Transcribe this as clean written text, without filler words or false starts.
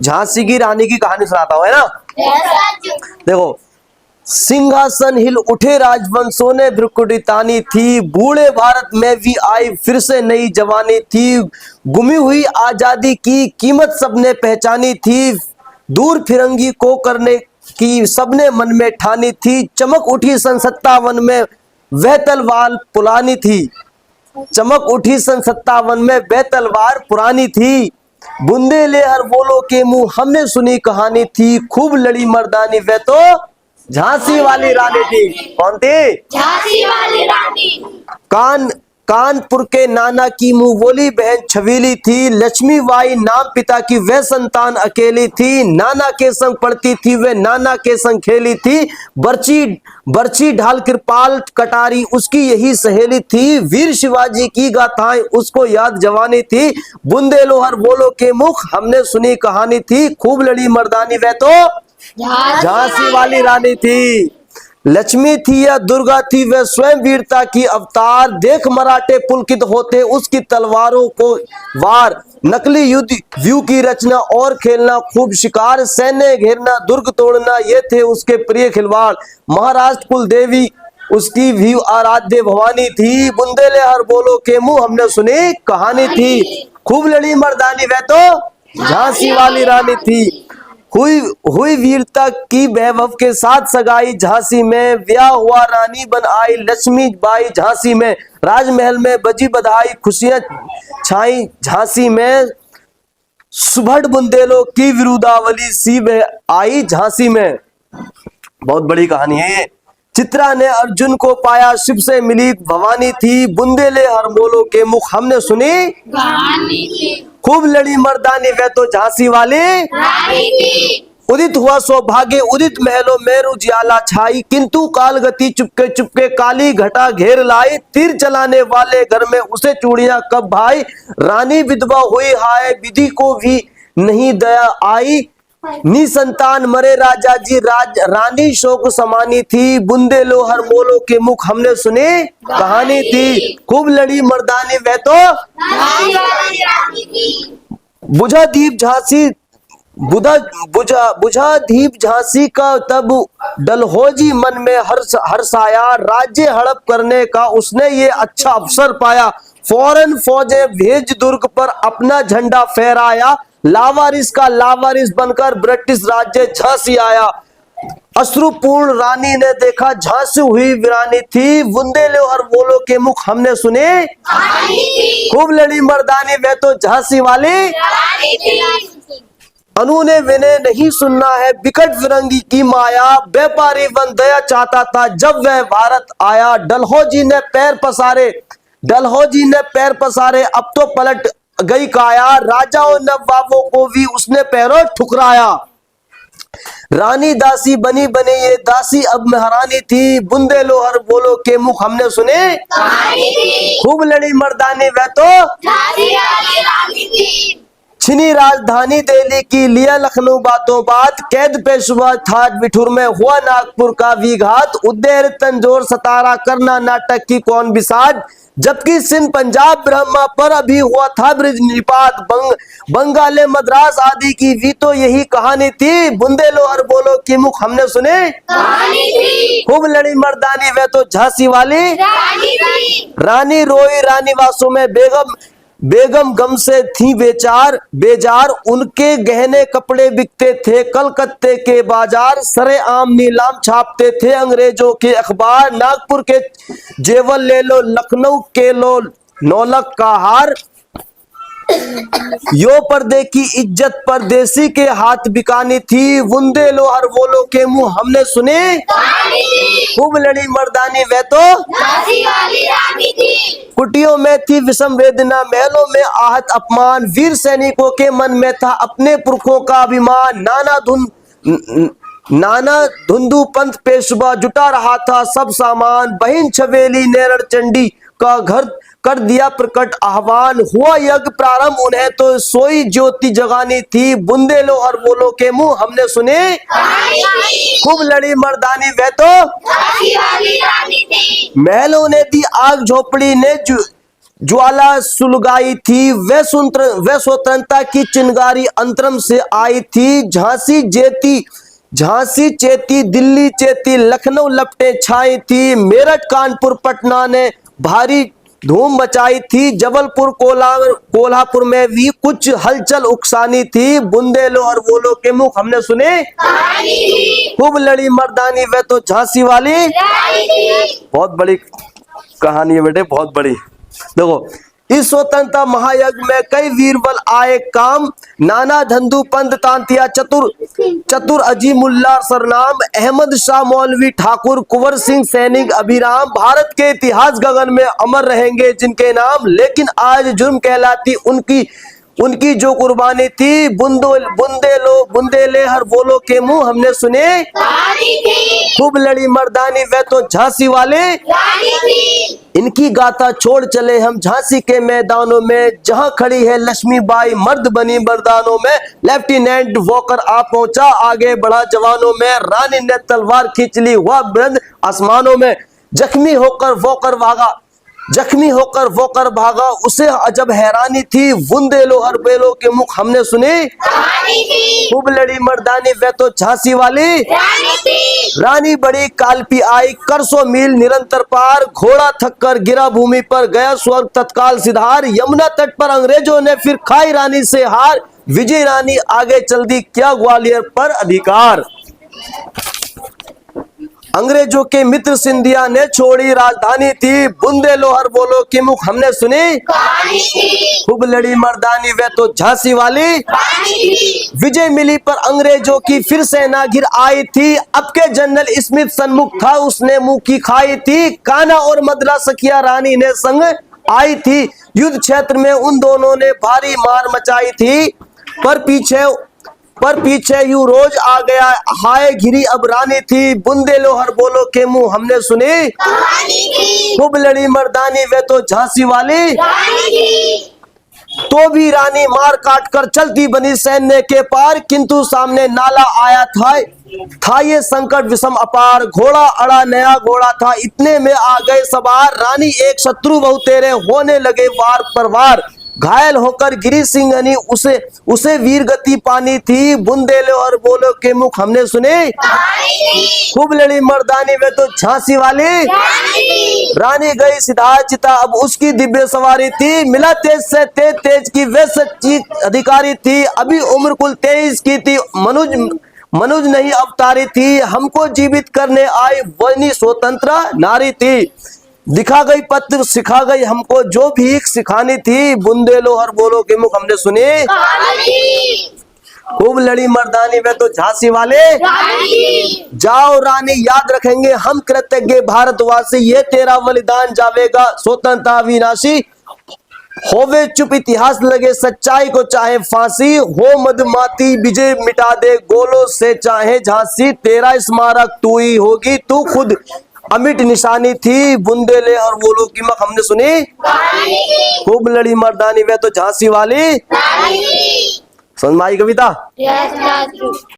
झांसी की रानी की कहानी सुनाता हूं, है ना। देखो, सिंहासन हिल उठे राजवंशों ने भ्रुकुटी तानी थी, बूढ़े भारत में भी आई फिर से नई जवानी थी, गुमी हुई आजादी की कीमत सबने पहचानी थी, दूर फिरंगी को करने की सबने मन में ठानी थी, चमक उठी सन 57 में वह तलवार पुरानी थी, चमक उठी सन 57 में वह तलवार पुरानी थी, बुंदेले हर बोलो के मुंह हमने सुनी कहानी थी, खूब लड़ी मर्दानी वह तो झांसी वाली रानी थी। कौन थी? झांसी वाली रानी। कानपुर के नाना की मुंह बोली बहन छबीली थी, लक्ष्मीबाई नाम पिता की वह संतान अकेली थी, नाना के संग पढ़ती थी वह नाना के संग खेली थी, बर्ची ढाल कृपाल कटारी उसकी यही सहेली थी, वीर शिवाजी की गाथाएं उसको याद जवानी थी, बुंदेलो हर बोलो के मुख हमने सुनी कहानी थी, खूब लड़ी मर्दानी वह तो झांसी वाली रानी थी। लक्ष्मी थी या दुर्गा थी वह स्वयं वीरता की अवतार, देख मराठे पुलकित होते उसकी तलवारों को वार, नकली युद्ध व्यू की रचना और खेलना खूब शिकार, सैन्य घेरना दुर्ग तोड़ना ये थे उसके प्रिय खिलवाड़, महाराष्ट्र कुल देवी उसकी भी आराध्य भवानी थी, बुंदेले हर बोलो के मुंह हमने सुनी कहानी थी, खूब लड़ी मर्दानी वह तो झांसी वाली रानी थी, हुई वीरता की वैभव के साथ सगाई झांसी में, ब्याह हुआ रानी बन आई लक्ष्मीबाई झांसी में, राजमहल में बजी बधाई खुशियां छाई झांसी में, सुभट बुंदेलों की विरुदावली सी आई झांसी में। बहुत बड़ी कहानी है ये। चित्रा ने अर्जुन को पाया शिव से मिली भवानी थी, बुंदेले हर बोलो के मुख हमने सुनी कहानी थी, खूब लड़ी मर्दानी वह तो झांसी वाली रानी थी। उदित हुआ सौभाग्य उदित महलों में उजियाला छाई, किंतु काल गति चुपके चुपके काली घटा घेर लाई, तीर चलाने वाले घर में उसे चूड़ियां कब भाई, रानी विधवा हुई हाय विधि को भी नहीं दया आई, निसंतान मरे राजा जी रानी शोक समानी थी, बुंदेलो हर बोलो के मुख हमने सुनी कहानी थी, खूब लड़ी मर्दानी वह तो झांसी वाली रानी थी। बुझा दीप झांसी बुझा दीप झांसी का तब डलहौजी मन में हर्षाया, राज्य हड़प करने का उसने ये अच्छा अवसर पाया, फौरन फौजें भेज दुर्ग पर अपना झंडा फहराया, लावारिस का लावारिस बनकर ब्रिटिश राज्य झांसी आया, अश्रुपूर्ण रानी ने देखा झांसी हुई वीरानी थी, बुंदेलो हर बोलो के मुख हमने सुने खूब लड़ी मर्दानी वह तो झांसी वाली रानी थी। अनु ने विनय नहीं सुनना है बिकट फिरंगी की माया, व्यापारी वन दया चाहता था जब वह भारत आया, डलहौजी ने पैर पसारे अब तो पलट गई काया, राजाओं नवाबों को भी उसने पैरों ठुकराया, रानी दासी बनी ये दासी अब महारानी थी, बुंदेलो हर बोलो के मुख हमने सुने खूब लड़ी मर्दानी वह तो झांसी वाली रानी थी। छिनी राजधानी दिल्ली की लिया लखनऊ बातों बात, कैद पेशवा था बिठुर में हुआ नागपुर का विघात, उद्देर तंजोर सतारा करना नाटक की कौन बिसाज, जबकि सिंध पंजाब ब्रह्मा पर अभी हुआ था ब्रिज निपात, बंगाले मद्रास आदि की भी तो यही कहानी थी, बुंदेलो हर बोलो की मुख हमने सुने कहानी थी। खूब लड़ी मर्दानी वह तो झांसी वाली रानी थी। रानी रोई रानी वासों में बेगम गम से थी बेजार, उनके गहने कपड़े बिकते थे कलकत्ते के बाजार, सरे आम नीलाम छापते थे अंग्रेजों के अखबार, नागपुर के जेवर ले लो लखनऊ के लो नौलक का हार, यो पर्दे की इज्जत परदेसी के हाथ बिकानी थी, बुंदेलो हर बोलो के मुंह हमने सुने खूब लड़ी मर्दानी वह तो झांसी वाली रानी थी। कुटियों में थी विषम वेदना महलों में आहत अपमान, वीर सैनिकों के मन में था अपने पुरखों का अभिमान, नाना धुंधु पंथ पेशवा जुटा रहा था सब सामान, बहन छवेली नेरड़ चंडी का घर कर दिया प्रकट आह्वान, हुआ यज्ञ प्रारंभ उन्हें तो सोई ज्योति जगानी थी, बुंदेलो और बोलो के मुंह हमने सुने खूब लड़ी मर्दानी वह तो झांसी वाली रानी थी। महलों ने दी आग झोपड़ी ने ज्वाला सुलगाई थी, वह स्वतंत्रता की चिंगारी अंतरम से आई थी। झांसी चेती, दिल्ली चेती, लखनऊ लपटे छाई थी। मेरठ कानपुर पटना ने भारी धूम मचाई थी। जबलपुर कोल्हापुर में भी कुछ हलचल उकसानी थी। बुंदेलो और बोलो के मुख हमने सुने, कहानी थी। खूब लड़ी मर्दानी वह तो झांसी वाली। रानी थी। बहुत बड़ी कहानी है बेटे, बहुत बड़ी। देखो, इस स्वतंत्रता महायज्ञ में कई वीरबल आए काम। नाना धंधु पंत तांतिया चतुर अजीमुल्ला सरनाम, अहमद शाह मौलवी ठाकुर, कुंवर सिंह सैनिक अभिराम। भारत के इतिहास गगन में अमर रहेंगे जिनके नाम, लेकिन आज जुर्म कहलाती उनकी जो कुर्बानी थी। बुंदेले हर बोलो के मुंह हमने सुने, कहानी थी। खूब लड़ी मर्दानी वह तो झांसी वाले। रानी थी। इनकी गाथा छोड़ चले हम झांसी के मैदानों में, जहां खड़ी है लक्ष्मीबाई मर्द बनी मर्दानों में। लेफ्टिनेंट वॉकर आ पहुंचा, आगे बढ़ा जवानों में। रानी ने तलवार खींच ली, हुआ बुलंद आसमानों में। जख्मी होकर वॉकर भागा, उसे अजब हैरानी थी। बुंदेलो हर बेलो के मुख हमने सुने, कहानी थी। खूब लड़ी मर्दानी वह तो झांसी वाली। रानी थी। रानी बड़ी कालपी आई, कर 100 मील निरंतर पार। घोड़ा थक कर गिरा भूमि पर, गया स्वर्ग तत्काल सिधार। यमुना तट पर अंग्रेजों ने फिर खाई रानी से हार। विजय रानी आगे चल दी, क्या ग्वालियर पर अधिकार। अंग्रेजों के मित्र सिंधिया ने छोड़ी राजधानी थी। बुंदेलो हर बोलो के मुख हमने सुनी, कहानी थी। खूब लड़ी मर्दानी वह तो झांसी वाली। रानी थी। विजय मिली पर अंग्रेजों की फिर सेना घिर आई थी। अब के जनरल स्मिथ सन्मुख था, उसने मुंह की खाई थी। कान्हा और मद्रा सखिया रानी ने संग आई थी। युद्ध क्षेत्र में उन दोनों ने भारी मार मचाई थी। पर पीछे यूं रोज आ गया, हाय घिरी अब रानी थी। बुंदेलो हर बोलो के मुंह हमने सुनी, कहानी थी। खूब लड़ी मर्दानी वह तो झांसी वाली। रानी थी। तो भी रानी मार काट कर चलती बनी सैन्य के पार, किंतु सामने नाला आया था ये संकट विषम अपार। घोड़ा अड़ा नया घोड़ा था, इतने में आ गए सवार। रानी एक शत्रु बहु तेरे, होने लगे वार पर वार। घायल होकर गिरी सिंघनी, उसे वीर गति पानी थी। बुंदेलो और बोलो के मुख हमने सुने, कहानी थी। खूब लड़ी मर्दानी वे तो झांसी वाली। रानी थी। रानी गई सिद्धार चिता, अब उसकी दिव्य सवारी थी। मिला तेज से तेज की वे सच्ची अधिकारी थी। अभी उम्र कुल 23 की थी, मनुज नहीं अवतारी थी। हमको जीवित करने आई वही स्वतंत्र नारी थी। दिखा गई पत्र सिखा गई हमको, जो भीख सिखानी थी। बुंदेलो हर बोलो के मुख हमने सुने, कहानी थी। खूब लड़ी मर्दानी वे तो झांसी वाले। रानी थी। जाओ रानी याद रखेंगे हम कृतज्ञ भारतवासी, ये तेरा बलिदान जावेगा स्वतंत्रता विनाशी। होवे चुप इतिहास लगे सच्चाई को चाहे फांसी। हो मदमाती विजय मिटा दे गोलों से चाहे झांसी। तेरा स्मारक तू ही होगी, तू खुद अमिट निशानी थी। बुंदेले और बोलो की मख हमने सुनी, कहानी थी। खूब लड़ी मर्दानी वे तो झांसी वाली। रानी थी। समझ में आई कविता? Yes, that's true.